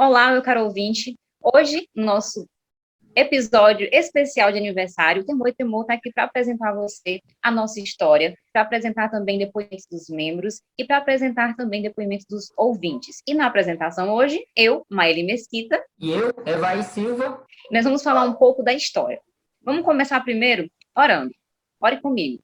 Olá, meu caro ouvinte. Hoje, nosso episódio especial de aniversário, o Temor e Temor está aqui para apresentar a você a nossa história, para apresentar também depoimentos dos membros e para apresentar também depoimentos dos ouvintes. E na apresentação hoje, eu, Maeli Mesquita. E eu, Evaí Silva. Nós vamos falar um pouco da história. Vamos começar primeiro orando. Ore comigo.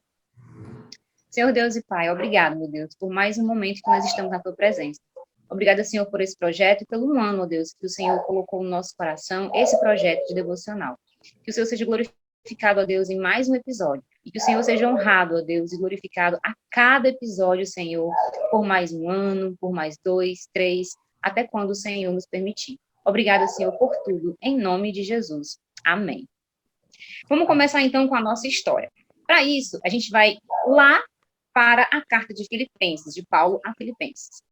Senhor Deus e Pai, obrigado, meu Deus, por mais um momento que nós estamos na Tua presença. Obrigada, Senhor, por esse projeto e pelo ano, ó Deus, que o Senhor colocou no nosso coração, esse projeto de devocional. Que o Senhor seja glorificado, ó Deus, em mais um episódio. E que o Senhor seja honrado, ó Deus, e glorificado a cada episódio, Senhor, por mais um ano, por mais 2, 3, até quando o Senhor nos permitir. Obrigada, Senhor, por tudo, em nome de Jesus. Amém. Vamos começar, então, com a nossa história. Para isso, a gente vai lá para a carta de Filipenses, de Paulo a Filipenses.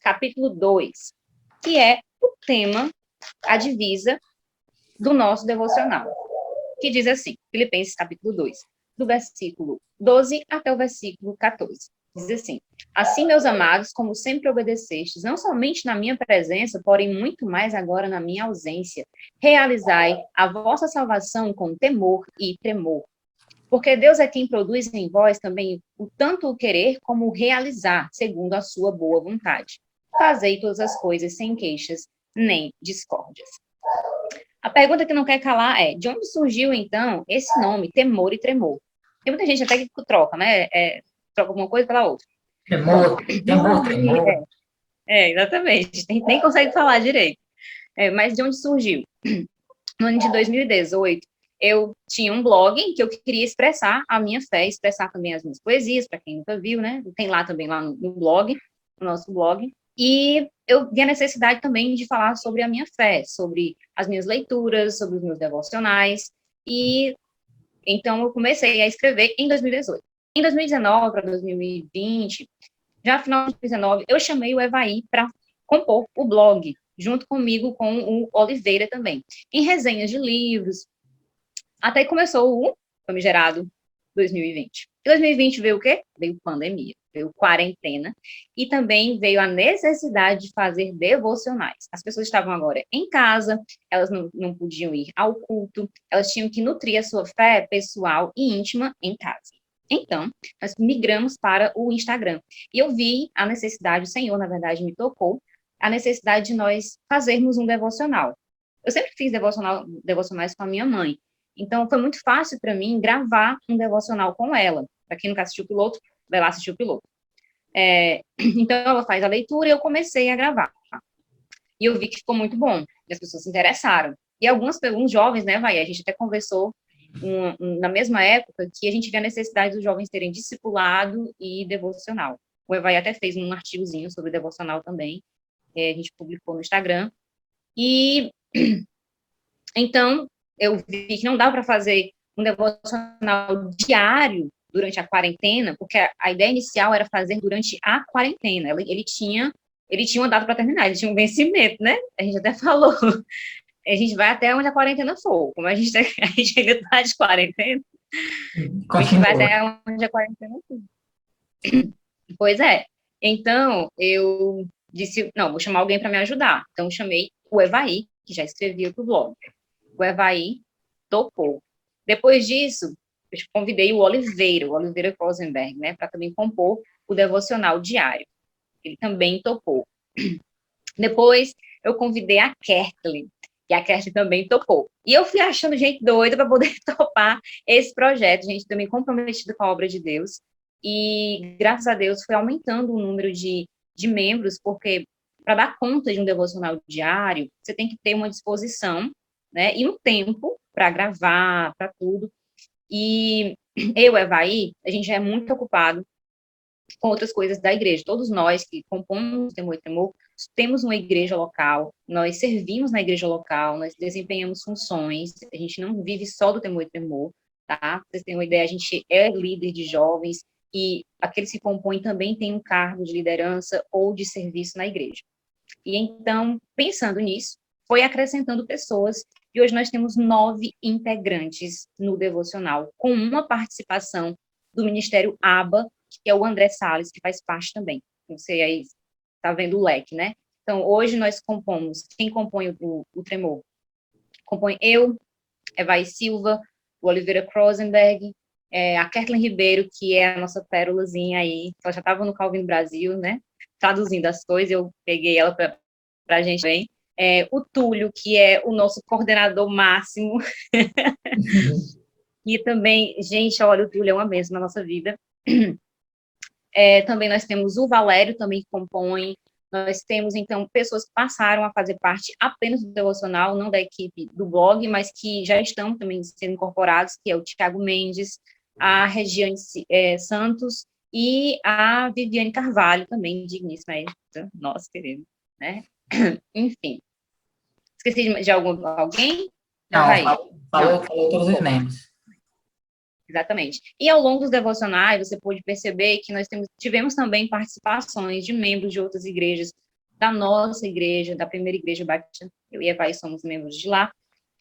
Capítulo 2, que é o tema, a divisa do nosso devocional, que diz assim, Filipenses capítulo 2, do versículo 12 até o versículo 14. Diz assim: assim, meus amados, como sempre obedecestes, não somente na minha presença, porém muito mais agora na minha ausência, realizai a vossa salvação com temor e tremor. Porque Deus é quem produz em vós também o tanto o querer como o realizar, segundo a sua boa vontade. Fazei todas as coisas sem queixas nem discórdias. A pergunta que não quer calar é, de onde surgiu, então, esse nome, temor e tremor? Tem muita gente até que troca, né? Troca uma coisa pela outra. Tremor, tremor. Exatamente. Nem consegue falar direito. Mas de onde surgiu? No ano de 2018, eu tinha um blog em que eu queria expressar a minha fé, expressar também as minhas poesias, para quem nunca viu, né? Tem lá também, lá no blog, no nosso blog. E eu vi a necessidade também de falar sobre a minha fé, sobre as minhas leituras, sobre os meus devocionais. E então eu comecei a escrever em 2018. Em 2019 para 2020, já no final de 2019, eu chamei o Evaí para compor o blog, junto comigo com o Oliveira também, em resenhas de livros. Até que começou o famigerado 2020. Em 2020 veio o quê? Veio pandemia, veio quarentena, e também veio a necessidade de fazer devocionais. As pessoas estavam agora em casa, elas não podiam ir ao culto, elas tinham que nutrir a sua fé pessoal e íntima em casa. Então, nós migramos para o Instagram. E eu vi a necessidade, o Senhor, na verdade, me tocou, a necessidade de nós fazermos um devocional. Eu sempre fiz devocionais com a minha mãe. Então, foi muito fácil para mim gravar um devocional com ela. Para quem nunca assistiu o piloto, vai lá assistir o piloto. Então, ela faz a leitura e eu comecei a gravar. E eu vi que ficou muito bom, e as pessoas se interessaram. E alguns jovens, né, a gente até conversou na mesma época que a gente vê a necessidade dos jovens terem discipulado e devocional. O Evaí até fez um artigozinho sobre devocional também, a gente publicou no Instagram. E então, eu vi que não dava para fazer um devocional diário durante a quarentena, porque a ideia inicial era fazer durante a quarentena. Ele tinha uma data para terminar, ele tinha um vencimento, né? A gente até falou. A gente vai até onde a quarentena for. Como a gente ainda está de quarentena, a gente vai até onde a quarentena for. Pois é. Então, eu disse, não, vou chamar alguém para me ajudar. Então, eu chamei o Evaí, que já escrevia para o blog. O Evaí topou. Depois disso, eu convidei o Oliveira Rosenberg, né, para também compor o devocional diário. Ele também topou. Depois, eu convidei a Kertley, e a Kertley também topou. E eu fui achando gente doida para poder topar esse projeto, gente também comprometida com a obra de Deus. E, graças a Deus, foi aumentando o número de membros, porque para dar conta de um devocional diário, você tem que ter uma disposição, né, e um tempo para gravar, para tudo. E eu, Evaí, a gente já é muito ocupado com outras coisas da igreja. Todos nós que compomos Temor e Temor, temos uma igreja local, nós servimos na igreja local, nós desempenhamos funções, a gente não vive só do Temor e Temor, tá? Pra vocês terem uma ideia, a gente é líder de jovens e aqueles que compõem também têm um cargo de liderança ou de serviço na igreja. E então, pensando nisso, foi acrescentando pessoas, e hoje nós temos 9 integrantes no devocional, com uma participação do Ministério ABA, que é o André Salles, que faz parte também. Você aí está vendo o leque, né? Então, hoje nós compomos, quem compõe o Tremor? Compõe eu, Evai Silva, o Oliveira Krosenberg, a Kathleen Ribeiro, que é a nossa pérolazinha aí, ela já estava no Calvin Brasil, né, traduzindo as coisas, eu peguei ela para a gente bem. O Túlio, que é o nosso coordenador máximo, e também, gente, olha, o Túlio é uma bênção na nossa vida. Também nós temos o Valério, também que compõe. Nós temos, então, pessoas que passaram a fazer parte apenas do devocional, não da equipe do blog, mas que já estão também sendo incorporados, que é o Tiago Mendes, a Regiane Santos e a Viviane Carvalho, também digníssima, nossa querida, né? Enfim. Esqueci de alguém? Não, Vai. falou todos os membros. Exatamente. E ao longo dos devocionais, você pôde perceber que nós tivemos também participações de membros de outras igrejas, da nossa igreja, da primeira igreja batista, eu e a Vai somos membros de lá,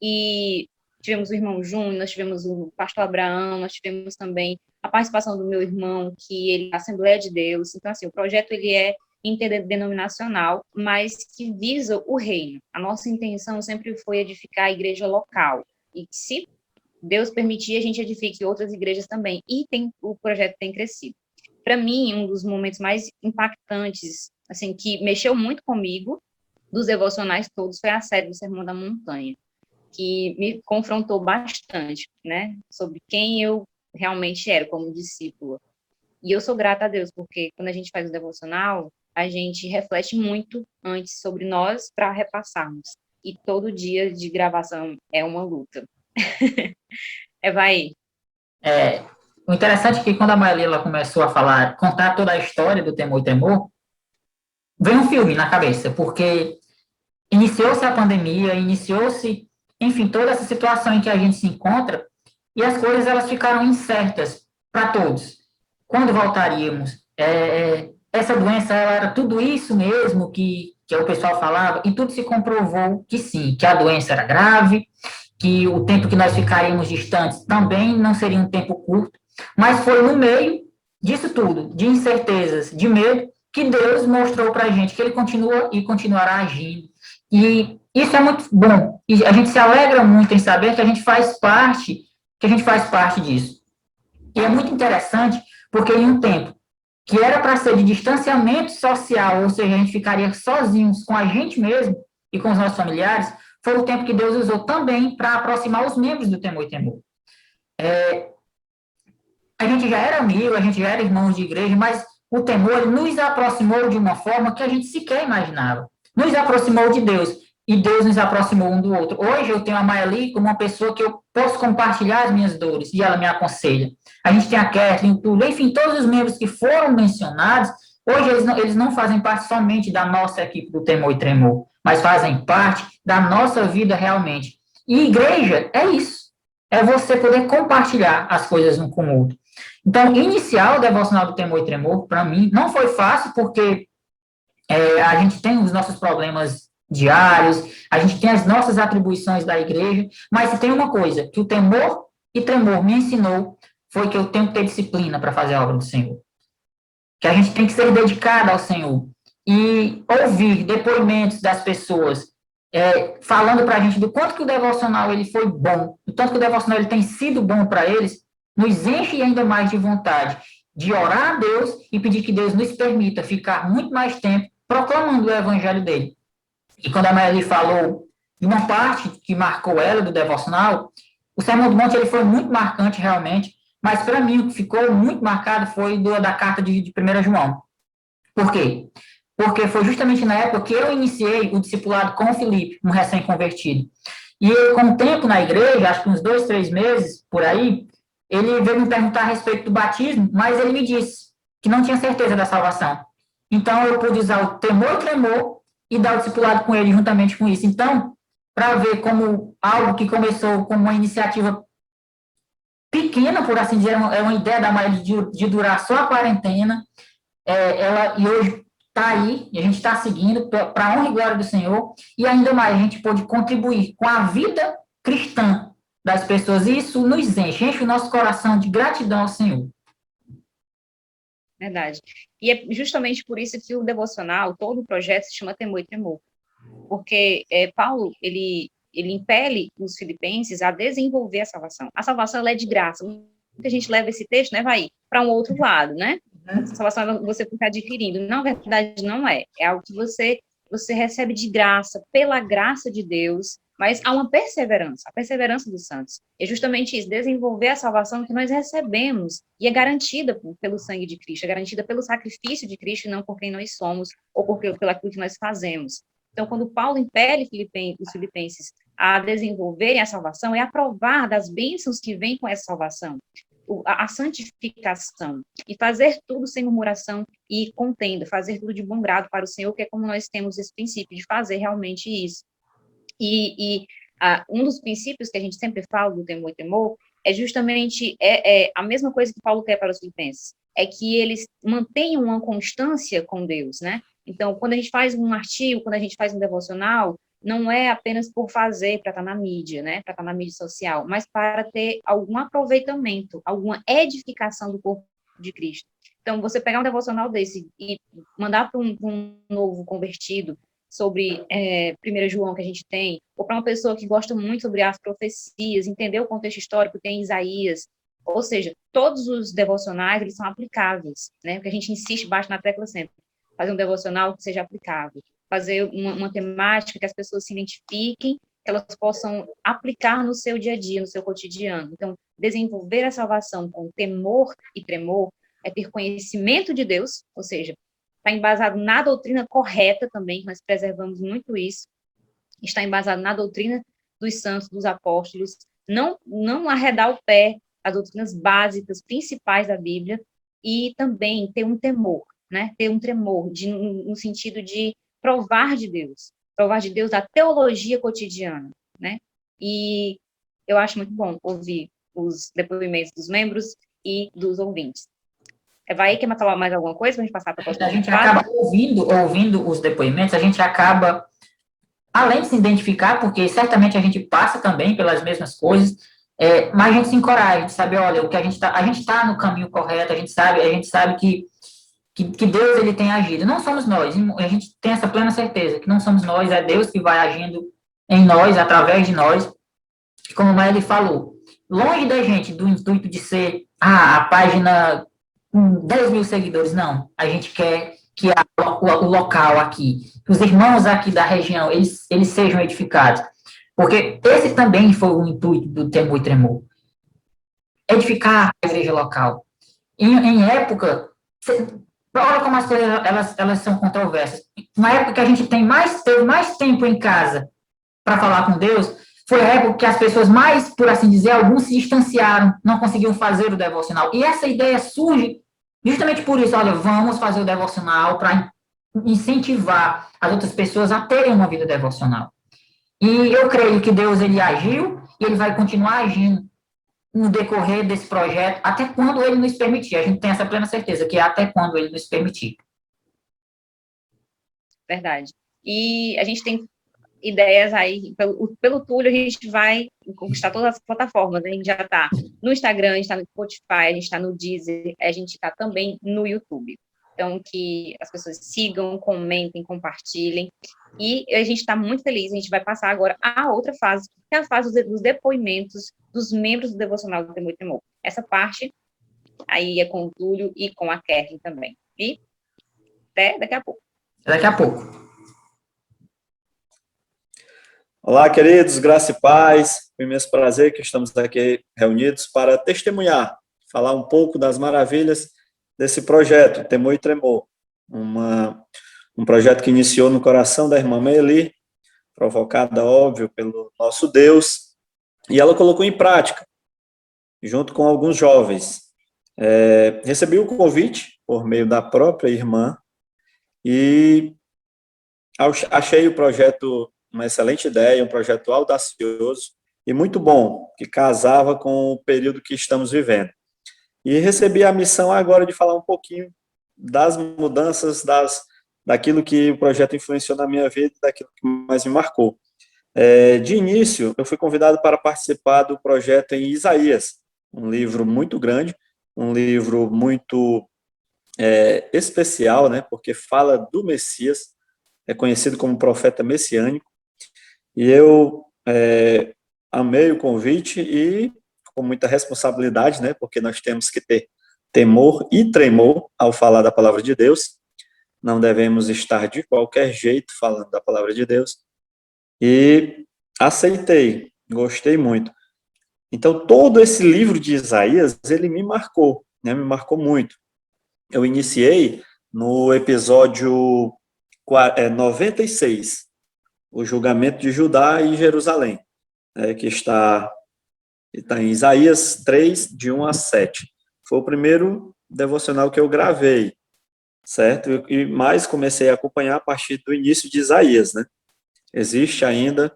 e tivemos o irmão Júnior, nós tivemos o pastor Abraão, nós tivemos também a participação do meu irmão, que ele é Assembleia de Deus. Então, assim, o projeto ele é interdenominacional, mas que visa o reino. A nossa intenção sempre foi edificar a igreja local, e se Deus permitir, a gente edifique outras igrejas também. E o projeto tem crescido. Para mim, um dos momentos mais impactantes, assim, que mexeu muito comigo, dos devocionais todos, foi a série do Sermão da Montanha, que me confrontou bastante, né, sobre quem eu realmente era como discípula. E eu sou grata a Deus, porque quando a gente faz o devocional, a gente reflete muito antes sobre nós para repassarmos. E todo dia de gravação é uma luta. Vai. O interessante é que quando a Marília começou a contar toda a história do Temor e Tremor, veio um filme na cabeça, porque iniciou-se a pandemia, iniciou-se, enfim, toda essa situação em que a gente se encontra, e as coisas elas ficaram incertas para todos. Quando voltaríamos? Essa doença ela era tudo isso mesmo que o pessoal falava, e tudo se comprovou que sim, que a doença era grave, que o tempo que nós ficaríamos distantes também não seria um tempo curto, mas foi no meio disso tudo, de incertezas, de medo, que Deus mostrou para a gente que Ele continua e continuará agindo. E isso é muito bom. E a gente se alegra muito em saber que a gente faz parte disso. E é muito interessante, porque em um tempo que era para ser de distanciamento social, ou seja, a gente ficaria sozinhos com a gente mesmo e com os nossos familiares, foi o tempo que Deus usou também para aproximar os membros do Temor e Tremor. A gente já era amigo, a gente já era irmãos de igreja, mas o temor nos aproximou de uma forma que a gente sequer imaginava. Nos aproximou de Deus, e Deus nos aproximou um do outro. Hoje eu tenho a Maeli como uma pessoa que eu posso compartilhar as minhas dores, e ela me aconselha. A gente tem a Kathleen, o Túlio, enfim, todos os membros que foram mencionados, hoje eles não fazem parte somente da nossa equipe do Temor e Tremor, mas fazem parte da nossa vida realmente. E igreja é isso, é você poder compartilhar as coisas um com o outro. Então, iniciar o devocional do Temor e Tremor, para mim, não foi fácil, porque a gente tem os nossos problemas diários, a gente tem as nossas atribuições da igreja, mas se tem uma coisa que o Temor e Tremor me ensinou, foi que eu tenho que ter disciplina para fazer a obra do Senhor. Que a gente tem que ser dedicado ao Senhor. E ouvir depoimentos das pessoas falando para a gente do quanto que o devocional ele foi bom, do tanto que o devocional ele tem sido bom para eles, nos enche ainda mais de vontade de orar a Deus e pedir que Deus nos permita ficar muito mais tempo proclamando o evangelho dele. E quando a Maeli falou de uma parte que marcou ela do devocional, o Sermão do Monte ele foi muito marcante realmente, mas para mim o que ficou muito marcado foi da carta de 1 João. Por quê? Porque foi justamente na época que eu iniciei o discipulado com o Felipe, um recém-convertido. E ele, com o tempo na igreja, acho que uns 2, 3 meses, por aí, ele veio me perguntar a respeito do batismo, mas ele me disse que não tinha certeza da salvação. Então, eu pude usar o Temor e Tremor e dar o discipulado com ele juntamente com isso. Então, para ver como algo que começou como uma iniciativa pequena, por assim dizer, é uma ideia da Maria de durar só a quarentena, e hoje está aí, e a gente está seguindo para a honra e glória do Senhor, e ainda mais, a gente pode contribuir com a vida cristã das pessoas, e isso nos enche o nosso coração de gratidão ao Senhor. Verdade. E é justamente por isso que o devocional, todo o projeto se chama Temor e Tremor. Porque Paulo, ele impele os filipenses a desenvolver a salvação. A salvação, ela é de graça. Muita gente leva esse texto, né, vai para um outro lado, né? A salvação é você ficar adquirindo. Na verdade, não é. É algo que você recebe de graça, pela graça de Deus, mas há uma perseverança, a perseverança dos santos. É justamente isso, desenvolver a salvação que nós recebemos, e é garantida pelo sangue de Cristo, é garantida pelo sacrifício de Cristo, e não por quem nós somos, ou pelo aquilo que nós fazemos. Então, quando Paulo impele os filipenses a desenvolverem a salvação, é aprovar das bênçãos que vêm com essa salvação, a santificação, e fazer tudo sem murmuração e contenda, fazer tudo de bom grado para o Senhor, que é como nós temos esse princípio de fazer realmente isso. Um dos princípios que a gente sempre fala do temor e temor é justamente a mesma coisa que Paulo quer para os filipenses, é que eles mantenham uma constância com Deus, né? Então, quando a gente faz um artigo, quando a gente faz um devocional, não é apenas por fazer para estar na mídia, né? Para estar na mídia social, mas para ter algum aproveitamento, alguma edificação do corpo de Cristo. Então, você pegar um devocional desse e mandar para um novo convertido sobre 1 João que a gente tem, ou para uma pessoa que gosta muito sobre as profecias, entender o contexto histórico, tem Isaías, ou seja, todos os devocionais, eles são aplicáveis, né? Porque a gente insiste, bate na tecla sempre, fazer um devocional que seja aplicável, fazer uma temática que as pessoas se identifiquem, que elas possam aplicar no seu dia a dia, no seu cotidiano. Então, desenvolver a salvação com temor e tremor é ter conhecimento de Deus, ou seja, está embasado na doutrina correta também, nós preservamos muito isso, está embasado na doutrina dos santos, dos apóstolos, não arredar o pé às doutrinas básicas, principais da Bíblia, e também ter um temor, né? Ter um tremor, no sentido de provar de Deus da teologia cotidiana, né? E eu acho muito bom ouvir os depoimentos dos membros e dos ouvintes. Vai, quer falar mais alguma coisa para a gente passar para a próxima? A gente acaba ouvindo os depoimentos, a gente acaba, além de se identificar, porque certamente a gente passa também pelas mesmas coisas, mas a gente se encoraja, a gente sabe, olha, o que a gente está no caminho correto, a gente sabe que Deus ele tem agido. Não somos nós, a gente tem essa plena certeza que não somos nós, é Deus que vai agindo em nós, através de nós. Como o Maeli falou, longe da gente do intuito de ser a página com 10 mil seguidores, não. A gente quer que o local aqui, que os irmãos aqui da região, eles sejam edificados. Porque esse também foi o intuito do Temor e Tremor. Edificar a igreja local. Em época, olha como as coisas elas são controversas. Na época que a gente teve mais tempo em casa para falar com Deus, foi a época que as pessoas mais, por assim dizer, alguns se distanciaram, não conseguiam fazer o devocional. E essa ideia surge justamente por isso, olha, vamos fazer o devocional para incentivar as outras pessoas a terem uma vida devocional. E eu creio que Deus, ele agiu e ele vai continuar agindo no decorrer desse projeto, até quando ele nos permitir. A gente tem essa plena certeza, que é até quando ele nos permitir. Verdade. E a gente tem ideias aí, pelo Túlio, a gente vai conquistar todas as plataformas, né? A gente já está no Instagram, a gente está no Spotify, a gente está no Deezer, a gente está também no YouTube. Então, que as pessoas sigam, comentem, compartilhem, e a gente está muito feliz, a gente vai passar agora a outra fase, que é a fase dos depoimentos dos membros do Devocional do Temor e Tremor. Essa parte aí é com o Túlio e com a Kerlin também. E até daqui a pouco. Daqui a pouco. Olá, queridos, graça e paz. Foi um imenso prazer que estamos aqui reunidos para testemunhar, falar um pouco das maravilhas desse projeto, Temor e Tremor. Um projeto que iniciou no coração da irmã Maeli, provocada, óbvio, pelo nosso Deus, e ela colocou em prática, junto com alguns jovens. Recebi o convite por meio da própria irmã e achei o projeto uma excelente ideia, um projeto audacioso e muito bom, que casava com o período que estamos vivendo. E recebi a missão agora de falar um pouquinho das mudanças, daquilo que o projeto influenciou na minha vida, daquilo que mais me marcou. De início, eu fui convidado para participar do projeto em Isaías, um livro muito grande, um livro muito especial, né, porque fala do Messias, é conhecido como profeta messiânico, e eu amei o convite e com muita responsabilidade, né, porque nós temos que ter temor e tremor ao falar da palavra de Deus, não devemos estar de qualquer jeito falando da palavra de Deus, e aceitei, gostei muito. Então, todo esse livro de Isaías, ele me marcou, né, me marcou muito. Eu iniciei no episódio 96, o julgamento de Judá e Jerusalém, que está em Isaías 3, de 1 a 7. Foi o primeiro devocional que eu gravei, certo? E mais comecei a acompanhar a partir do início de Isaías, né? Existe ainda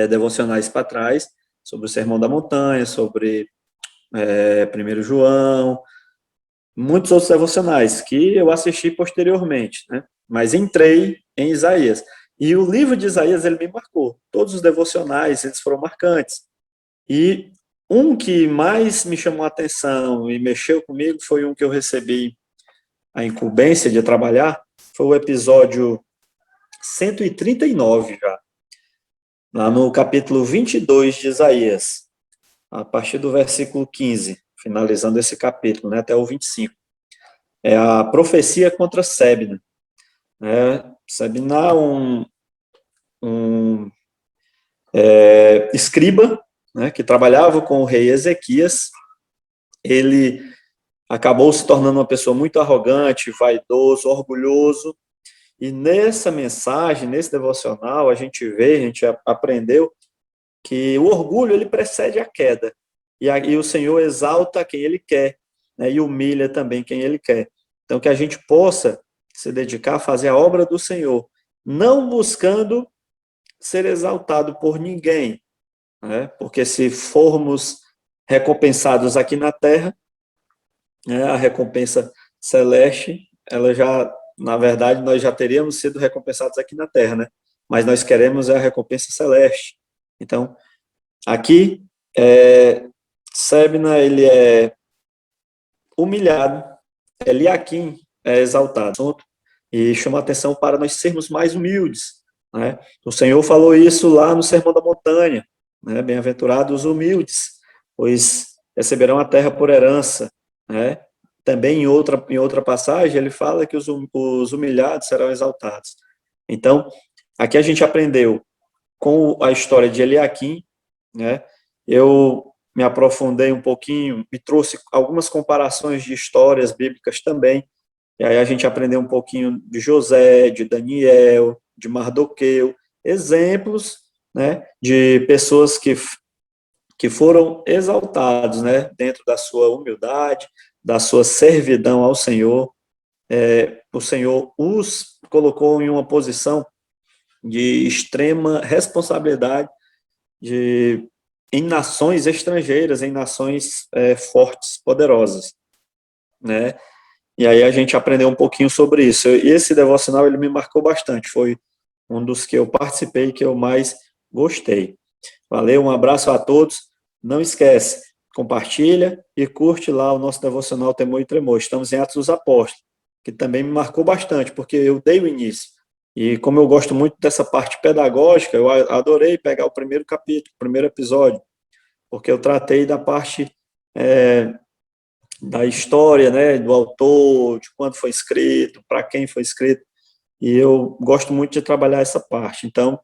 devocionais para trás, sobre o Sermão da Montanha, sobre 1 João, muitos outros devocionais que eu assisti posteriormente, né? Mas entrei em Isaías. E o livro de Isaías, ele me marcou. Todos os devocionais, eles foram marcantes. E um que mais me chamou a atenção e mexeu comigo foi um que eu recebi a incumbência de trabalhar, foi o episódio 139 já, lá no capítulo 22 de Isaías, a partir do versículo 15, finalizando esse capítulo, né, até o 25. É a profecia contra Sebna. Sebna, um escriba, né, que trabalhava com o rei Ezequias. Ele acabou se tornando uma pessoa muito arrogante, vaidoso, orgulhoso, e nessa mensagem, nesse devocional, a gente aprendeu que o orgulho, ele precede a queda, e o Senhor exalta quem Ele quer, né, e humilha também quem Ele quer. Então, que a gente possa se dedicar a fazer a obra do Senhor, não buscando ser exaltado por ninguém, né, porque se formos recompensados aqui na terra, né, a recompensa celeste, ela já, na verdade, nós já teríamos sido recompensados aqui na terra, né? Mas nós queremos a recompensa celeste. Então, aqui, Sebna, ele é humilhado, Eliaquim é exaltado, e chama a atenção para nós sermos mais humildes, né? O Senhor falou isso lá no Sermão da Montanha, né? Bem-aventurados os humildes, pois receberão a terra por herança, né? Também em outra passagem, ele fala que os humilhados serão exaltados. Então, aqui a gente aprendeu com a história de Eliaquim, né? Eu me aprofundei um pouquinho, me trouxe algumas comparações de histórias bíblicas também, e aí a gente aprendeu um pouquinho de José, de Daniel, de Mardoqueu, exemplos, né, de pessoas que foram exaltados, né, dentro da sua humildade, da sua servidão ao Senhor. O Senhor os colocou em uma posição de extrema responsabilidade em nações estrangeiras, em nações fortes, poderosas, né? E aí a gente aprendeu um pouquinho sobre isso. E esse devocional, ele me marcou bastante, foi um dos que eu participei que eu mais gostei. Valeu, um abraço a todos. Não esquece, compartilha e curte lá o nosso devocional Temor e Tremor. Estamos em Atos dos Apóstolos, que também me marcou bastante, porque eu dei o início. E como eu gosto muito dessa parte pedagógica, eu adorei pegar o primeiro capítulo, o primeiro episódio, porque eu tratei da parte da história, né, do autor, de quando foi escrito, para quem foi escrito, e eu gosto muito de trabalhar essa parte. Então,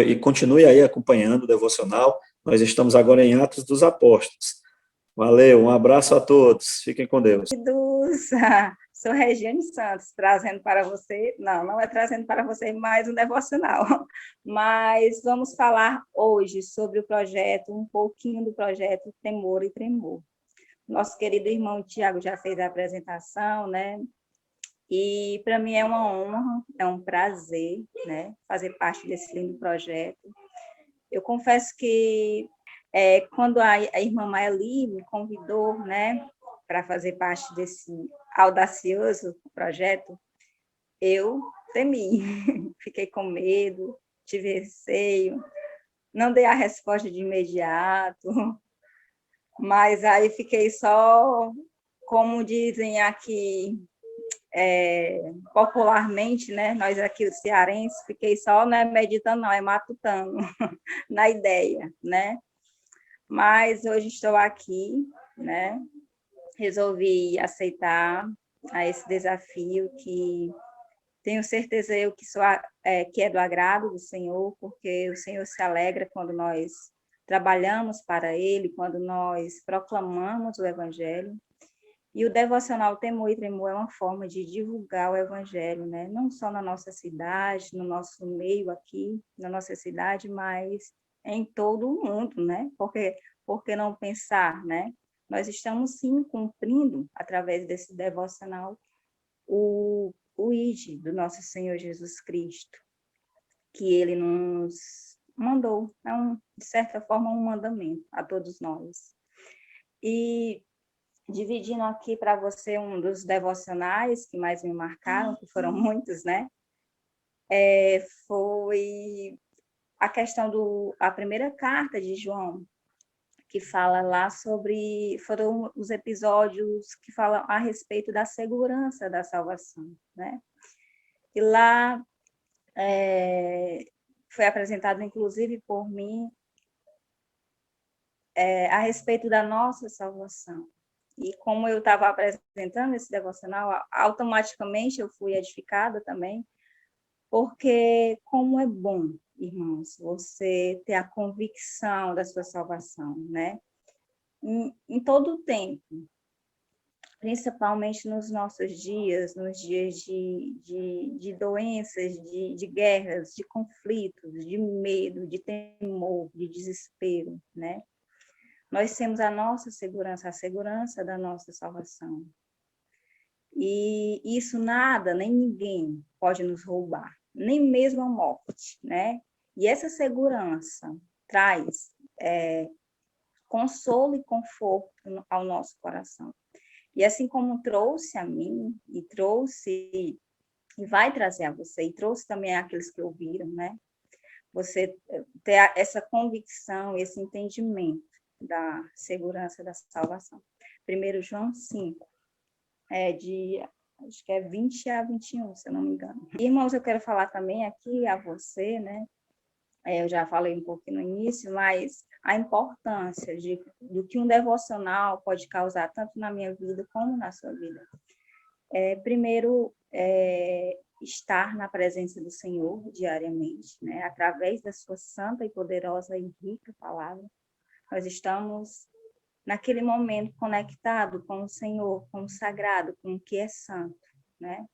e continue aí acompanhando o devocional. Nós estamos agora em Atos dos Apóstolos. Valeu, um abraço a todos. Fiquem com Deus. Sou Regiane Santos, trazendo para você, não é trazendo para você mais um devocional, mas vamos falar hoje sobre o projeto, um pouquinho do projeto Temor e Tremor. Nosso querido irmão Tiago já fez a apresentação, né? E para mim é uma honra, é um prazer, né, fazer parte desse lindo projeto. Eu confesso que quando a irmã Maeli me convidou, né, para fazer parte desse audacioso projeto, eu temi, fiquei com medo, tive receio, não dei a resposta de imediato, mas aí fiquei só como dizem aqui popularmente, né? Nós aqui, os cearenses, fiquei só, né, meditando, não, matutando na ideia, né? Mas hoje estou aqui, né? Resolvi aceitar esse desafio que tenho certeza eu que, que é do agrado do Senhor, porque o Senhor se alegra quando nós trabalhamos para Ele, quando nós proclamamos o Evangelho. E o devocional Temor e Tremor é uma forma de divulgar o Evangelho, né? Não só na nossa cidade, no nosso meio aqui, na nossa cidade, mas em todo o mundo, né? Porque, por que não pensar, né? Nós estamos, sim, cumprindo, através desse devocional, o ID do nosso Senhor Jesus Cristo, que Ele nos mandou. É, de certa forma, um mandamento a todos nós. E dividindo aqui para você um dos devocionais que mais me marcaram, que foram muitos, né? Foi a questão a primeira carta de João, que fala lá foram os episódios que falam a respeito da segurança da salvação, né? E lá foi apresentado, inclusive por mim, a respeito da nossa salvação. E como eu estava apresentando esse devocional, automaticamente eu fui edificada também, porque como é bom, irmãos, você ter a convicção da sua salvação, né? Em todo o tempo, principalmente nos nossos dias, nos dias de doenças, de guerras, de conflitos, de medo, de temor, de desespero, né? Nós temos a nossa segurança, a segurança da nossa salvação. E isso nada, nem ninguém pode nos roubar, nem mesmo a morte, né? E essa segurança traz consolo e conforto ao nosso coração. E assim como trouxe a mim, e vai trazer a você, e trouxe também àqueles que ouviram, né? Você ter essa convicção, esse entendimento da segurança da salvação. 1 João 5, acho que é 20 a 21, se eu não me engano. Irmãos, eu quero falar também aqui a você, né? Eu já falei um pouquinho no início, mas a importância do que um devocional pode causar, tanto na minha vida como na sua vida. Primeiro, estar na presença do Senhor diariamente, né? Através da sua santa e poderosa e rica palavra. Nós estamos, naquele momento, conectados com o Senhor, com o sagrado, com o que é santo, né?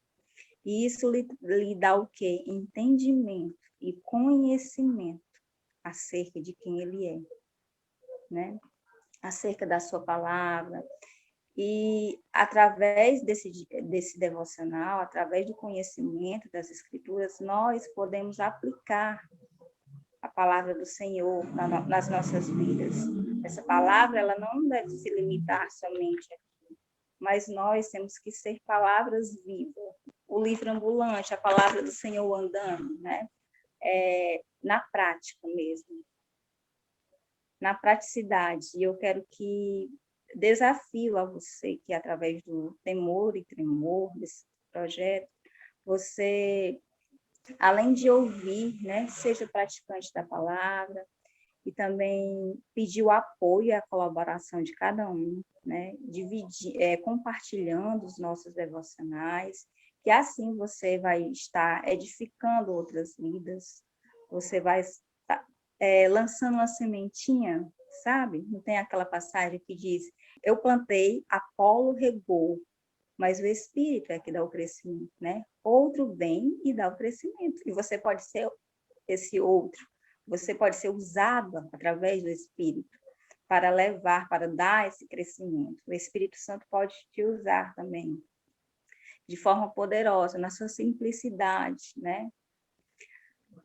E isso lhe dá o quê? Entendimento e conhecimento acerca de quem Ele é, né? Acerca da sua palavra. E através desse devocional, através do conhecimento das Escrituras, nós podemos aplicar a palavra do Senhor nas nossas vidas. Essa palavra, ela não deve se limitar somente aqui, mas nós temos que ser palavras vivas. O livro ambulante, a palavra do Senhor andando, né? Na prática mesmo, na praticidade. E eu quero que desafio a você que, através do temor e tremor desse projeto, você, além de ouvir, né, seja praticante da palavra e também pedir o apoio e a colaboração de cada um, né, compartilhando os nossos devocionais, que assim você vai estar edificando outras vidas, você vai estar lançando uma sementinha, sabe? Não tem aquela passagem que diz, eu plantei, Apolo regou, mas o Espírito é que dá o crescimento, né? Outro vem e dá o crescimento, e você pode ser esse outro, você pode ser usado através do Espírito para levar, para dar esse crescimento. O Espírito Santo pode te usar também, de forma poderosa, na sua simplicidade, né?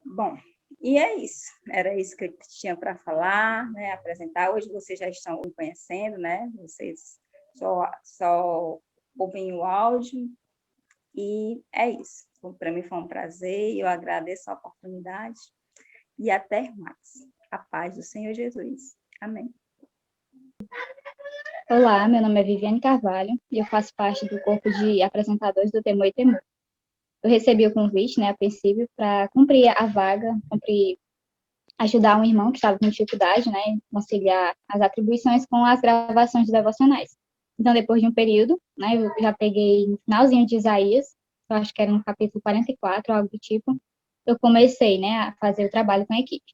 Bom, e é isso, era isso que eu tinha para falar, né, apresentar. Hoje vocês já estão me conhecendo, né, vocês só ouvem o áudio, e é isso. Para mim foi um prazer, eu agradeço a oportunidade, e até mais. A paz do Senhor Jesus. Amém. Olá, meu nome é Viviane Carvalho e eu faço parte do corpo de apresentadores do Temor e Temor. Eu recebi o convite, né, a princípio, para cumprir a vaga, ajudar um irmão que estava com dificuldade, né, em conciliar as atribuições com as gravações de devocionais. Então, depois de um período, né, eu já peguei no finalzinho de Isaías, eu acho que era no capítulo 44, algo do tipo, eu comecei, né, a fazer o trabalho com a equipe.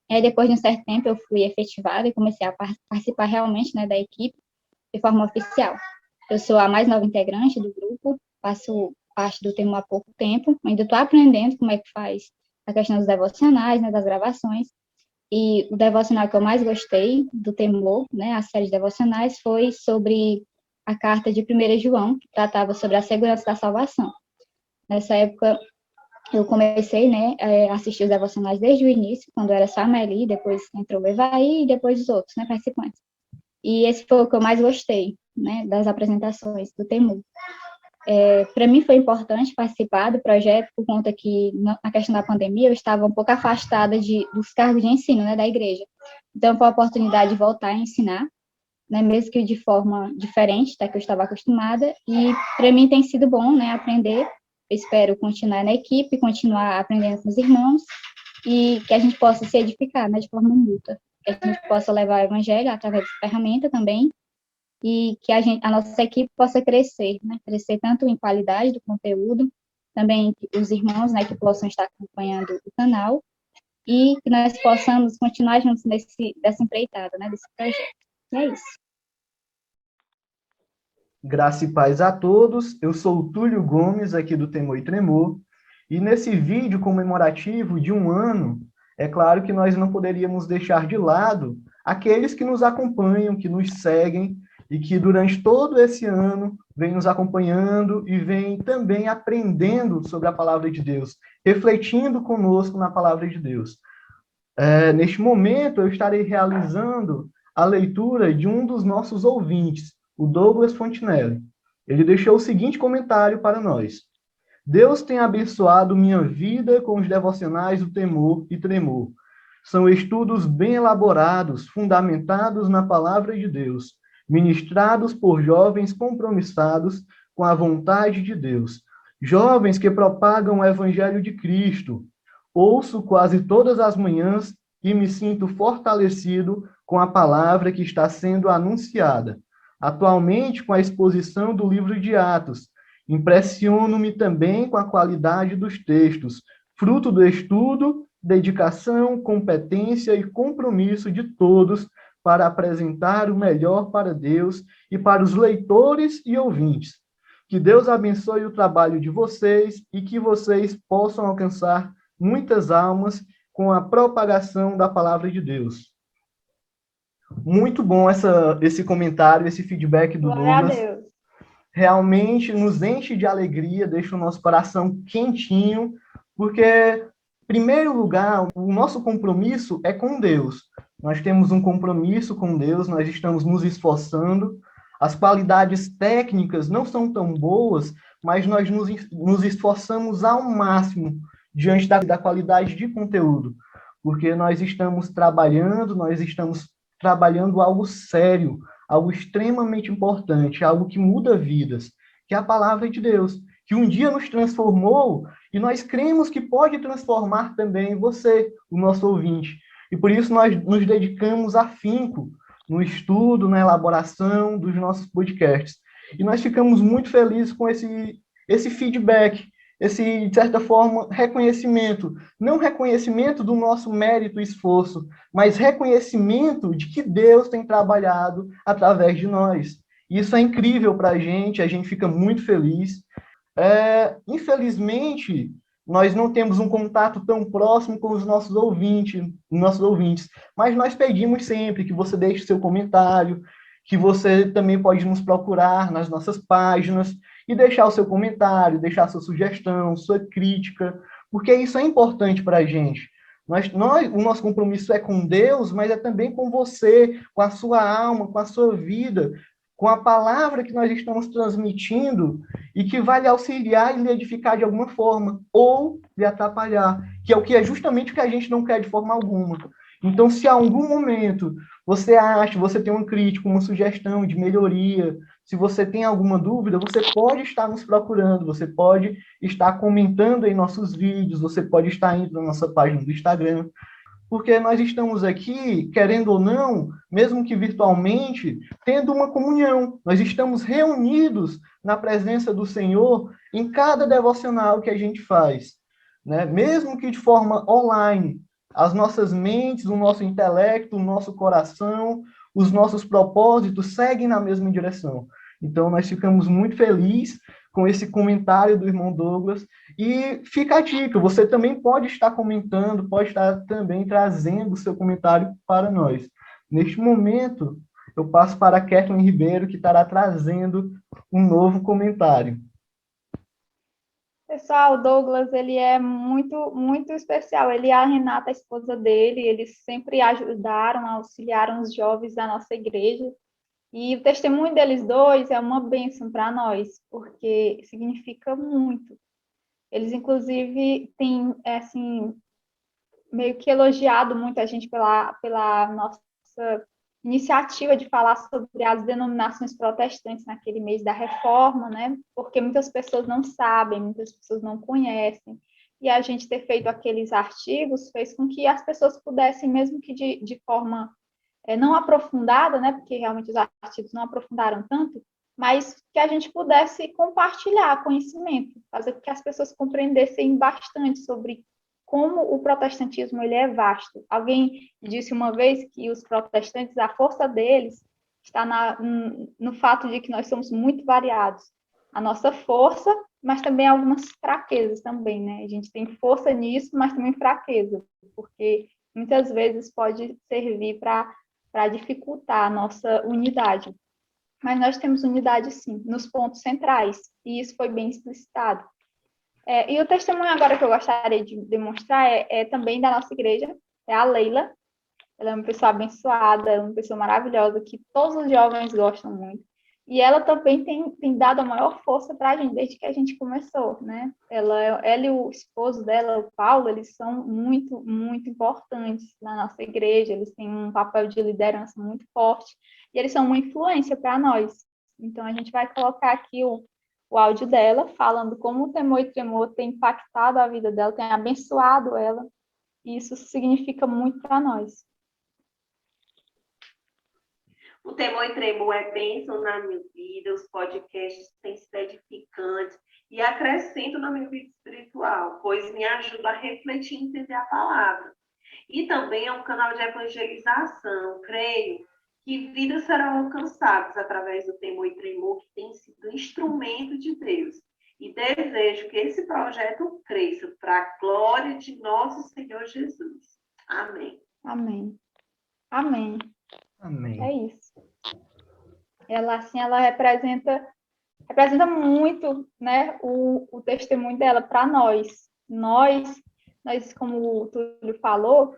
E aí, depois de um certo tempo, eu fui efetivada e comecei a participar realmente, né, da equipe de forma oficial. Eu sou a mais nova integrante do grupo, faço parte do Temor há pouco tempo, ainda estou aprendendo como é que faz a questão dos devocionais, né, das gravações, e o devocional que eu mais gostei do Temor, né, a série de devocionais, foi sobre a carta de 1 João, que tratava sobre a segurança da salvação. Nessa época, eu comecei, né, a assistir os devocionais desde o início, quando era só a Meli, depois entrou o Evaí e depois os outros, né, participantes. E esse foi o que eu mais gostei, né, das apresentações do Temor. Para mim foi importante participar do projeto por conta que, na questão da pandemia, eu estava um pouco afastada dos cargos de ensino, né, da igreja. Então, foi a oportunidade de voltar a ensinar, né, mesmo que de forma diferente da que eu estava acostumada, e para mim tem sido bom, né, aprender. Eu espero continuar na equipe, continuar aprendendo com os irmãos, e que a gente possa se edificar, né, de forma mútua, que a gente possa levar o evangelho através de ferramenta também, e que a nossa equipe possa crescer, né, crescer tanto em qualidade do conteúdo, também os irmãos, né, que possam estar acompanhando o canal, e que nós possamos continuar juntos dessa empreitada, né, desse projeto. E é isso. Graça e paz a todos, eu sou o Túlio Gomes, aqui do Temor e Tremor, e nesse vídeo comemorativo de 1 ano, é claro que nós não poderíamos deixar de lado aqueles que nos acompanham, que nos seguem, e que durante todo esse ano vem nos acompanhando e vem também aprendendo sobre a palavra de Deus, refletindo conosco na palavra de Deus. Neste momento, eu estarei realizando a leitura de um dos nossos ouvintes, o Douglas Fontinelli. Ele deixou o seguinte comentário para nós: Deus tem abençoado minha vida com os devocionais do Temor e Tremor. São estudos bem elaborados, fundamentados na palavra de Deus, ministrados por jovens compromissados com a vontade de Deus, jovens que propagam o Evangelho de Cristo. Ouço quase todas as manhãs e me sinto fortalecido com a palavra que está sendo anunciada. Atualmente, com a exposição do livro de Atos, impressiono-me também com a qualidade dos textos, fruto do estudo, dedicação, competência e compromisso de todos para apresentar o melhor para Deus e para os leitores e ouvintes. Que Deus abençoe o trabalho de vocês e que vocês possam alcançar muitas almas com a propagação da palavra de Deus. Muito bom esse comentário, esse feedback do Douglas. Realmente nos enche de alegria, deixa o nosso coração quentinho, porque, em primeiro lugar, o nosso compromisso é com Deus. Nós temos um compromisso com Deus, nós estamos nos esforçando. As qualidades técnicas não são tão boas, mas nós nos esforçamos ao máximo diante da qualidade de conteúdo, porque nós estamos trabalhando algo sério, algo extremamente importante, algo que muda vidas, que é a palavra de Deus, que um dia nos transformou e nós cremos que pode transformar também você, o nosso ouvinte. E por isso nós nos dedicamos afinco no estudo, na elaboração dos nossos podcasts. E nós ficamos muito felizes com esse feedback, esse, de certa forma, reconhecimento. Não reconhecimento do nosso mérito e esforço, mas reconhecimento de que Deus tem trabalhado através de nós. Isso é incrível para a gente fica muito feliz. Infelizmente, nós não temos um contato tão próximo com os nossos ouvintes, mas nós pedimos sempre que você deixe seu comentário, que você também pode nos procurar nas nossas páginas e deixar o seu comentário, deixar sua sugestão, sua crítica, porque isso é importante para a gente. O nosso compromisso é com Deus, mas é também com você, com a sua alma, com a sua vida, com a palavra que nós estamos transmitindo e que vai lhe auxiliar e lhe edificar de alguma forma, ou lhe atrapalhar, que é justamente o que a gente não quer de forma alguma. Então, se a algum momento você acha, você tem uma crítica, uma sugestão de melhoria, se você tem alguma dúvida, você pode estar nos procurando, você pode estar comentando em nossos vídeos, você pode estar indo na nossa página do Instagram, porque nós estamos aqui, querendo ou não, mesmo que virtualmente, tendo uma comunhão. Nós estamos reunidos na presença do Senhor em cada devocional que a gente faz, né? Mesmo que de forma online. As nossas mentes, o nosso intelecto, o nosso coração, os nossos propósitos seguem na mesma direção. Então, nós ficamos muito felizes com esse comentário do irmão Douglas. E fica a dica, você também pode estar comentando, pode estar também trazendo o seu comentário para nós. Neste momento, eu passo para a Kathleen Ribeiro, que estará trazendo um novo comentário. Pessoal, o Douglas, ele é muito, muito especial. Ele e a Renata, a esposa dele, eles sempre ajudaram, auxiliaram os jovens da nossa igreja. E o testemunho deles dois é uma bênção para nós, porque significa muito. Eles, inclusive, têm, assim, meio que elogiado muito a gente pela nossa iniciativa de falar sobre as denominações protestantes naquele mês da reforma, né? Porque muitas pessoas não sabem, muitas pessoas não conhecem. E a gente ter feito aqueles artigos fez com que as pessoas pudessem, mesmo que de forma não aprofundada, né? Porque realmente os artigos não aprofundaram tanto, mas que a gente pudesse compartilhar conhecimento, fazer com que as pessoas compreendessem bastante sobre como o protestantismo ele é vasto. Alguém disse uma vez que os protestantes, a força deles está no fato de que nós somos muito variados. A nossa força, mas também algumas fraquezas também, né? A gente tem força nisso, mas também fraqueza, porque muitas vezes pode servir para dificultar a nossa unidade. Mas nós temos unidade, sim, nos pontos centrais, e isso foi bem explicitado. E o testemunho agora que eu gostaria de demonstrar é também da nossa igreja, é a Leila. Ela é uma pessoa abençoada, uma pessoa maravilhosa, que todos os jovens gostam muito. E ela também tem dado a maior força para a gente, desde que a gente começou, né? Ela e o esposo dela, o Paulo, eles são muito, muito importantes na nossa igreja, eles têm um papel de liderança muito forte, e eles são uma influência para nós. Então, a gente vai colocar aqui o áudio dela, falando como o Temor e Tremor tem impactado a vida dela, tem abençoado ela, e isso significa muito para nós. O Temor e Tremor é bênção na minha vida, os podcasts têm sido edificantes e acrescentam na minha vida espiritual, pois me ajuda a refletir e entender a palavra. E também é um canal de evangelização, creio que vidas serão alcançadas através do Temor e Tremor, que tem sido instrumento de Deus. E desejo que esse projeto cresça para a glória de nosso Senhor Jesus. Amém. Amém. Amém. Amém. É isso. Ela, assim, ela representa muito, né, o testemunho dela para nós. Nós, como o Túlio falou,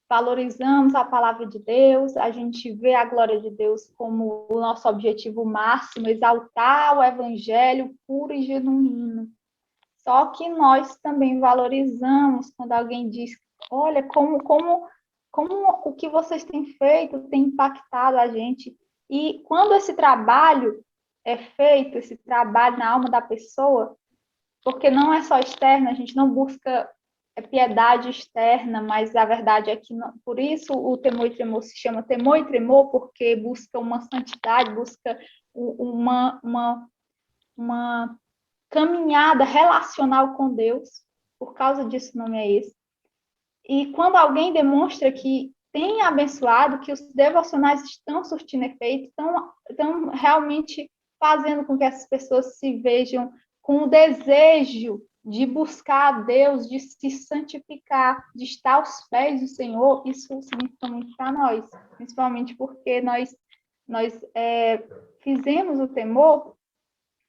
valorizamos a palavra de Deus, a gente vê a glória de Deus como o nosso objetivo máximo, exaltar o evangelho puro e genuíno. Só que nós também valorizamos quando alguém diz, olha, como o que vocês têm feito tem impactado a gente. E quando esse trabalho é feito, esse trabalho na alma da pessoa, porque não é só externo, a gente não busca piedade externa, mas a verdade é que, não, por isso o Temor e Tremor se chama Temor e Tremor, porque busca uma santidade, busca uma caminhada relacional com Deus, por causa disso o nome é esse. E quando alguém demonstra que tem abençoado, que os devocionais estão surtindo efeito, estão realmente fazendo com que essas pessoas se vejam com o desejo de buscar a Deus, de se santificar, de estar aos pés do Senhor, isso significa muito para nós, principalmente porque nós fizemos o temor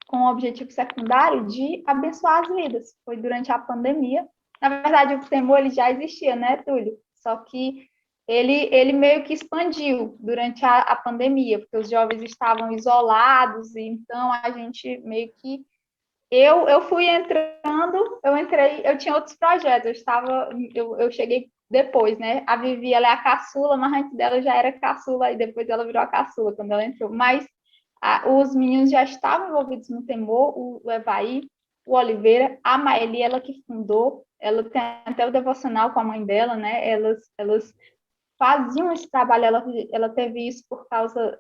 com o objetivo secundário de abençoar as vidas. Foi durante a pandemia. Na verdade, o temor ele já existia, né, Túlio? Só que ele meio que expandiu durante a pandemia, porque os jovens estavam isolados, e então a gente meio que... Eu fui entrando, eu tinha outros projetos, eu cheguei depois, né? A Vivi, ela é a caçula, mas antes dela já era caçula, e depois ela virou a caçula quando ela entrou. Mas os meninos já estavam envolvidos no Temor, o Evaí, o Oliveira, a Maeli, ela que fundou, ela tem até o devocional com a mãe dela, né? Elas faziam esse trabalho, ela teve isso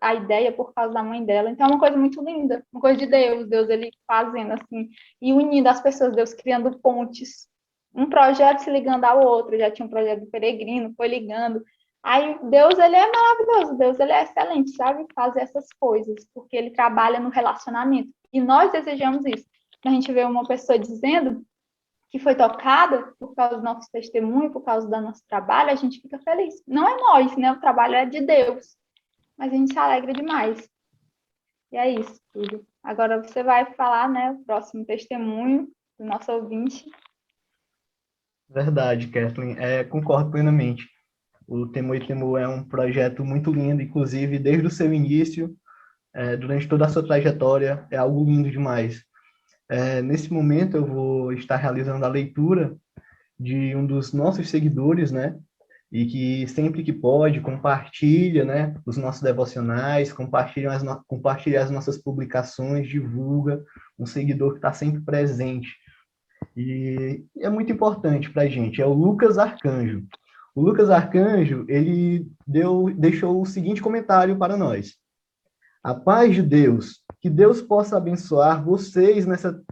a ideia por causa da mãe dela. Então é uma coisa muito linda, uma coisa de Deus ele fazendo assim, e unindo as pessoas, Deus criando pontes, um projeto se ligando ao outro. Já tinha um projeto do Peregrino, foi ligando. Aí Deus, ele é maravilhoso, Deus, ele é excelente, sabe? Fazer essas coisas, porque ele trabalha no relacionamento. E nós desejamos isso. A gente vê uma pessoa dizendo que foi tocada por causa do nosso testemunho, por causa do nosso trabalho, a gente fica feliz. Não é nós, né? O trabalho é de Deus. Mas a gente se alegra demais. E é isso, tudo. Agora você vai falar, né, o próximo testemunho do nosso ouvinte. Verdade, Kathleen. Concordo plenamente. O Temor e Temor é um projeto muito lindo, inclusive desde o seu início, durante toda a sua trajetória, é algo lindo demais. Nesse momento eu vou estar realizando a leitura de um dos nossos seguidores, né? E que sempre que pode compartilha, né, os nossos devocionais, compartilha as nossas publicações, divulga, um seguidor que está sempre presente. E é muito importante para a gente, é o Lucas Arcanjo. O Lucas Arcanjo, ele deixou o seguinte comentário para nós. A paz de Deus, que Deus possa abençoar vocês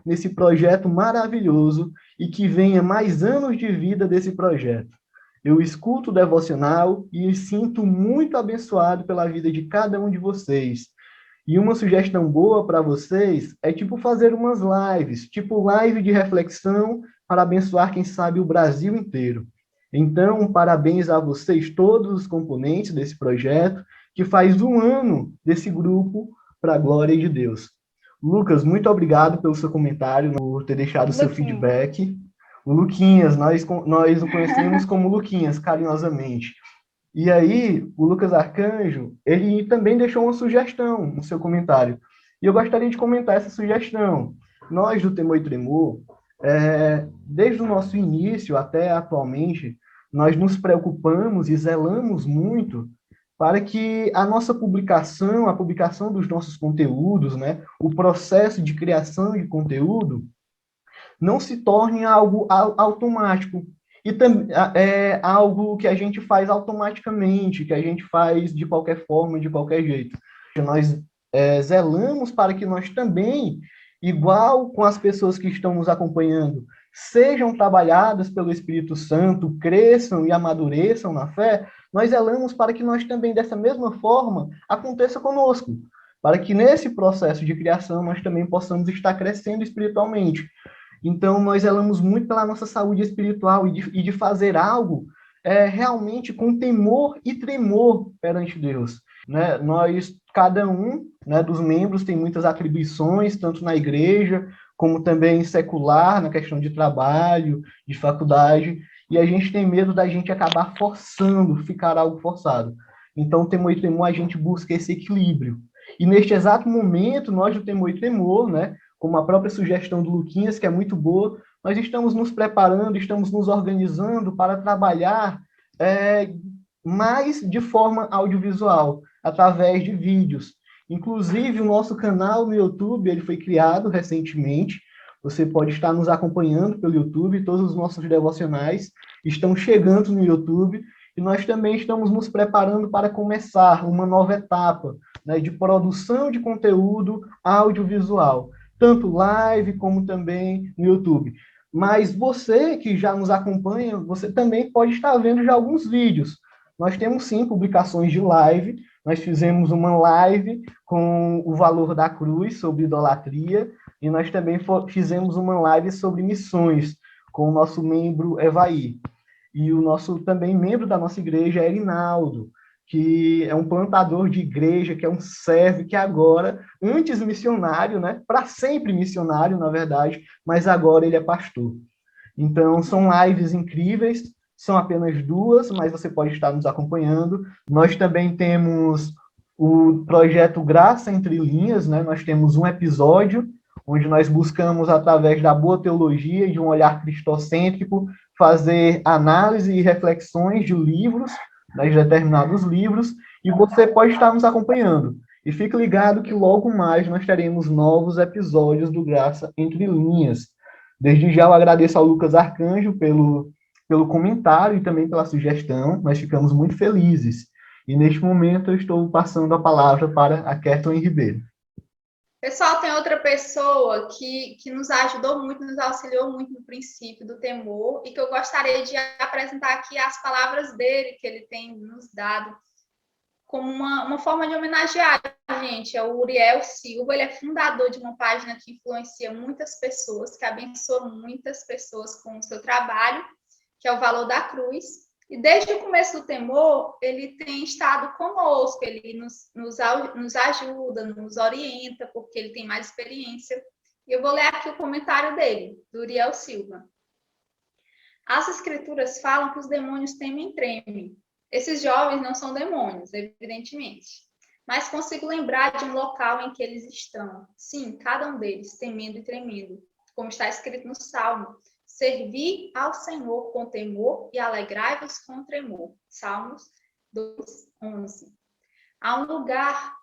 nesse projeto maravilhoso e que venha mais anos de vida desse projeto. Eu escuto o devocional e me sinto muito abençoado pela vida de cada um de vocês. E uma sugestão boa para vocês é fazer umas lives, live de reflexão para abençoar, quem sabe, o Brasil inteiro. Então, parabéns a vocês, todos os componentes desse projeto, que faz 1 ano desse grupo para a glória de Deus. Lucas, muito obrigado pelo seu comentário, por ter deixado o seu feedback. O Luquinhas, nós o conhecemos como Luquinhas, carinhosamente. E aí, o Lucas Arcanjo, ele também deixou uma sugestão no seu comentário. E eu gostaria de comentar essa sugestão. Nós, do Temor e Tremor, desde o nosso início até atualmente, nós nos preocupamos e zelamos muito para que a nossa publicação, a publicação dos nossos conteúdos, né, o processo de criação de conteúdo, não se torne algo automático. E é algo que a gente faz automaticamente, que a gente faz de qualquer forma, de qualquer jeito. Nós zelamos para que nós também, igual com as pessoas que estão nos acompanhando, sejam trabalhadas pelo Espírito Santo, cresçam e amadureçam na fé. Nós zelamos para que nós também, dessa mesma forma, aconteça conosco, para que nesse processo de criação nós também possamos estar crescendo espiritualmente. Então, nós zelamos muito pela nossa saúde espiritual e de fazer algo realmente com temor e tremor perante Deus. Né? Cada um, né, dos membros tem muitas atribuições, tanto na igreja, como também secular, na questão de trabalho, de faculdade, e a gente tem medo da gente acabar forçando, ficar algo forçado. Então, Temor e Tremor, a gente busca esse equilíbrio. E neste exato momento, nós do Temor e Tremor, né, como a própria sugestão do Luquinhas, que é muito boa, nós estamos nos preparando, estamos nos organizando para trabalhar mais de forma audiovisual, através de vídeos. Inclusive, o nosso canal no YouTube, ele foi criado recentemente. Você pode estar nos acompanhando pelo YouTube, todos os nossos devocionais estão chegando no YouTube, e nós também estamos nos preparando para começar uma nova etapa, né, de produção de conteúdo audiovisual, tanto live como também no YouTube. Mas você que já nos acompanha, você também pode estar vendo já alguns vídeos. Nós temos sim publicações de live. Nós fizemos uma live com o valor da cruz sobre idolatria, e nós também fizemos uma live sobre missões com o nosso membro Evaí. E o nosso também membro da nossa igreja é Erinaldo, que é um plantador de igreja, que é um servo, que agora, antes missionário, né, para sempre missionário, na verdade, mas agora ele é pastor. Então, são lives incríveis, são apenas 2, mas você pode estar nos acompanhando. Nós também temos o projeto Graça Entre Linhas, né? Nós temos um episódio onde nós buscamos, através da boa teologia e de um olhar cristocêntrico, fazer análise e reflexões de livros, né, de determinados livros, e você pode estar nos acompanhando. E fique ligado que logo mais nós teremos novos episódios do Graça Entre Linhas. Desde já eu agradeço ao Lucas Arcanjo pelo comentário e também pela sugestão. Nós ficamos muito felizes. E neste momento eu estou passando a palavra para a Kathleen Ribeiro. Pessoal, tem outra pessoa que nos ajudou muito, nos auxiliou muito no princípio do temor e que eu gostaria de apresentar aqui as palavras dele, que ele tem nos dado como uma forma de homenagear a gente. É o Uriel Silva, ele é fundador de uma página que influencia muitas pessoas, que abençoa muitas pessoas com o seu trabalho, que é o Valor da Cruz. E desde o começo do temor, ele tem estado conosco, ele nos ajuda, nos orienta, porque ele tem mais experiência. E eu vou ler aqui o comentário dele, do Uriel Silva. As escrituras falam que os demônios temem e tremem. Esses jovens não são demônios, evidentemente, mas consigo lembrar de um local em que eles estão. Sim, cada um deles temendo e tremendo, como está escrito no Salmo. Servi ao Senhor com temor e alegrai-vos com tremor. Salmos 2:11. Há um lugar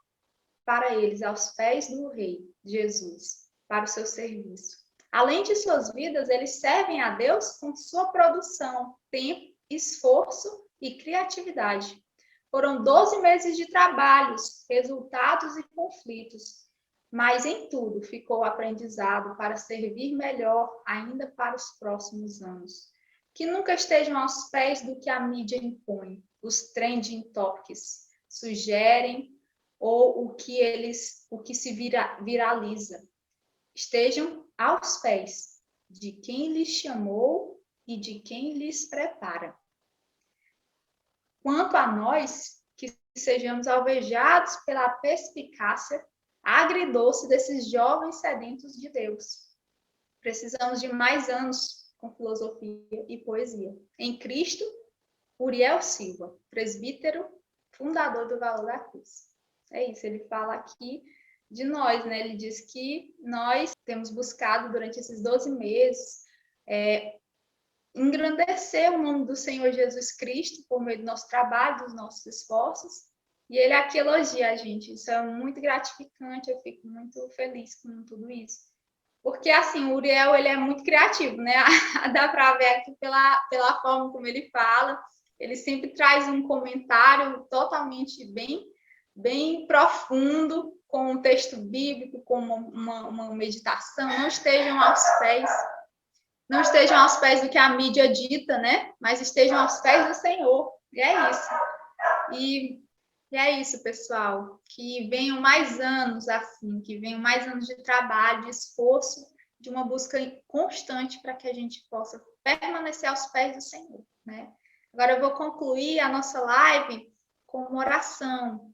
para eles aos pés do Rei Jesus, para o seu serviço. Além de suas vidas, eles servem a Deus com sua produção, tempo, esforço e criatividade. Foram 12 meses de trabalhos, resultados e conflitos. Mas em tudo ficou aprendizado para servir melhor ainda para os próximos anos. Que nunca estejam aos pés do que a mídia impõe, os trending topics sugerem ou o que se viraliza. Estejam aos pés de quem lhes chamou e de quem lhes prepara. Quanto a nós, que sejamos alvejados pela perspicácia agridoce desses jovens sedentos de Deus. Precisamos de mais anos com filosofia e poesia. Em Cristo, Uriel Silva, presbítero, fundador do Valor da Cruz. É isso, ele fala aqui de nós, né? Ele diz que nós temos buscado durante esses 12 meses engrandecer o nome do Senhor Jesus Cristo por meio do nosso trabalho, dos nossos esforços. E ele aqui elogia a gente. Isso é muito gratificante, eu fico muito feliz com tudo isso. Porque, assim, o Uriel, ele é muito criativo, né? Dá para ver aqui pela forma como ele fala. Ele sempre traz um comentário totalmente bem profundo, com um texto bíblico, com uma meditação. Não estejam aos pés do que a mídia dita, né? Mas estejam aos pés do Senhor. E é isso. E é isso, pessoal. Que venham mais anos assim, que venham mais anos de trabalho, de esforço, de uma busca constante para que a gente possa permanecer aos pés do Senhor, né? Agora eu vou concluir a nossa live com uma oração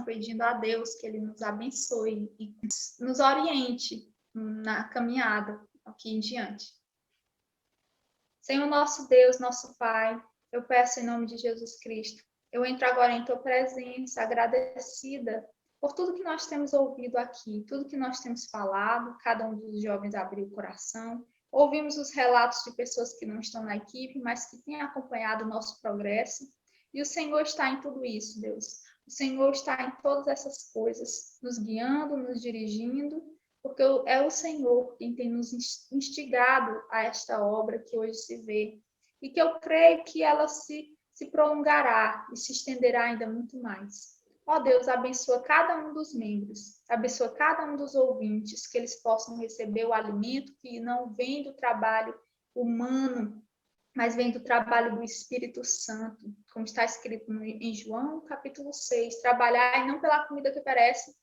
pedindo a Deus que Ele nos abençoe e nos oriente na caminhada aqui em diante. Senhor nosso Deus, nosso Pai, eu peço em nome de Jesus Cristo, eu entro agora em Tua presença, agradecida por tudo que nós temos ouvido aqui, tudo que nós temos falado, cada um dos jovens abriu o coração, ouvimos os relatos de pessoas que não estão na equipe, mas que têm acompanhado o nosso progresso, e o Senhor está em tudo isso, Deus. O Senhor está em todas essas coisas, nos guiando, nos dirigindo, porque é o Senhor quem tem nos instigado a esta obra que hoje se vê, e que eu creio que ela se prolongará e se estenderá ainda muito mais. Ó Deus, abençoa cada um dos membros, abençoa cada um dos ouvintes, que eles possam receber o alimento que não vem do trabalho humano, mas vem do trabalho do Espírito Santo, como está escrito em João, capítulo 6, trabalhar não pela comida que perece,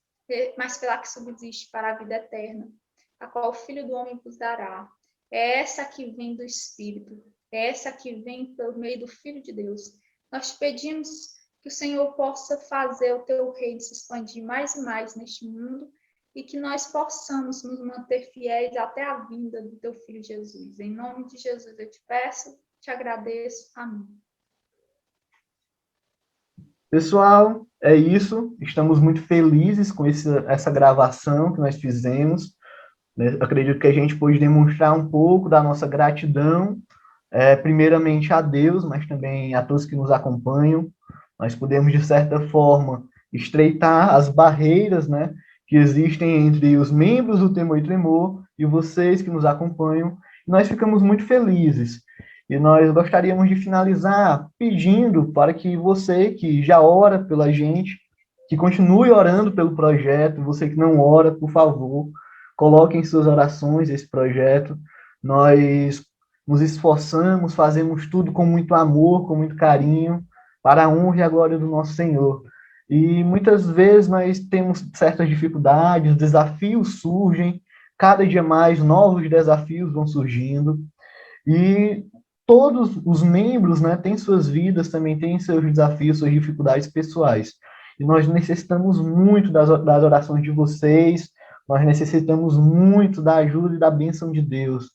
mas pela que subsiste para a vida eterna, a qual o Filho do Homem vos dará. É essa que vem do Espírito, é essa que vem pelo meio do Filho de Deus. Nós te pedimos que o Senhor possa fazer o teu reino se expandir mais e mais neste mundo e que nós possamos nos manter fiéis até a vinda do teu Filho Jesus. Em nome de Jesus eu te peço, te agradeço. Amém. Pessoal, é isso. Estamos muito felizes com essa gravação que nós fizemos. Acredito que a gente pôde demonstrar um pouco da nossa gratidão primeiramente a Deus, mas também a todos que nos acompanham. Nós podemos, de certa forma, estreitar as barreiras, né, que existem entre os membros do Temor e Tremor e vocês que nos acompanham. Nós ficamos muito felizes. E nós gostaríamos de finalizar pedindo para que você que já ora pela gente, que continue orando pelo projeto, você que não ora, por favor, coloque em suas orações esse projeto. Nós nos esforçamos, fazemos tudo com muito amor, com muito carinho, para a honra e a glória do nosso Senhor. E muitas vezes nós temos certas dificuldades, desafios surgem, cada dia mais novos desafios vão surgindo, e todos os membros, né, têm suas vidas, também têm seus desafios, suas dificuldades pessoais. E nós necessitamos muito das orações de vocês, nós necessitamos muito da ajuda e da bênção de Deus.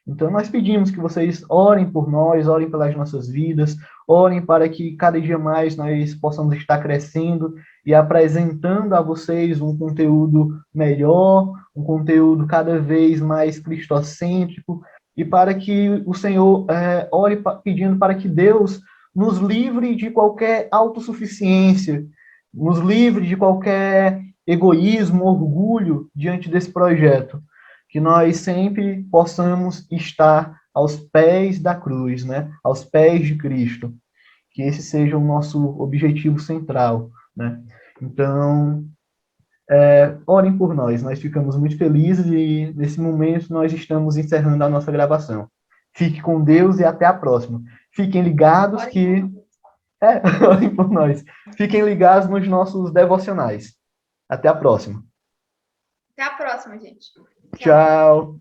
Então, nós pedimos que vocês orem por nós, orem pelas nossas vidas, orem para que cada dia mais nós possamos estar crescendo e apresentando a vocês um conteúdo melhor, um conteúdo cada vez mais cristocêntrico, e para que o Senhor ore pedindo para que Deus nos livre de qualquer autossuficiência, nos livre de qualquer egoísmo, orgulho diante desse projeto, que nós sempre possamos estar aos pés da cruz, né? Aos pés de Cristo, que esse seja o nosso objetivo central, né? Então, orem por nós ficamos muito felizes e nesse momento nós estamos encerrando a nossa gravação. Fique com Deus e até a próxima. Fiquem ligados que... orem por nós. Fiquem ligados nos nossos devocionais. Até a próxima. Até a próxima, gente. Tchau.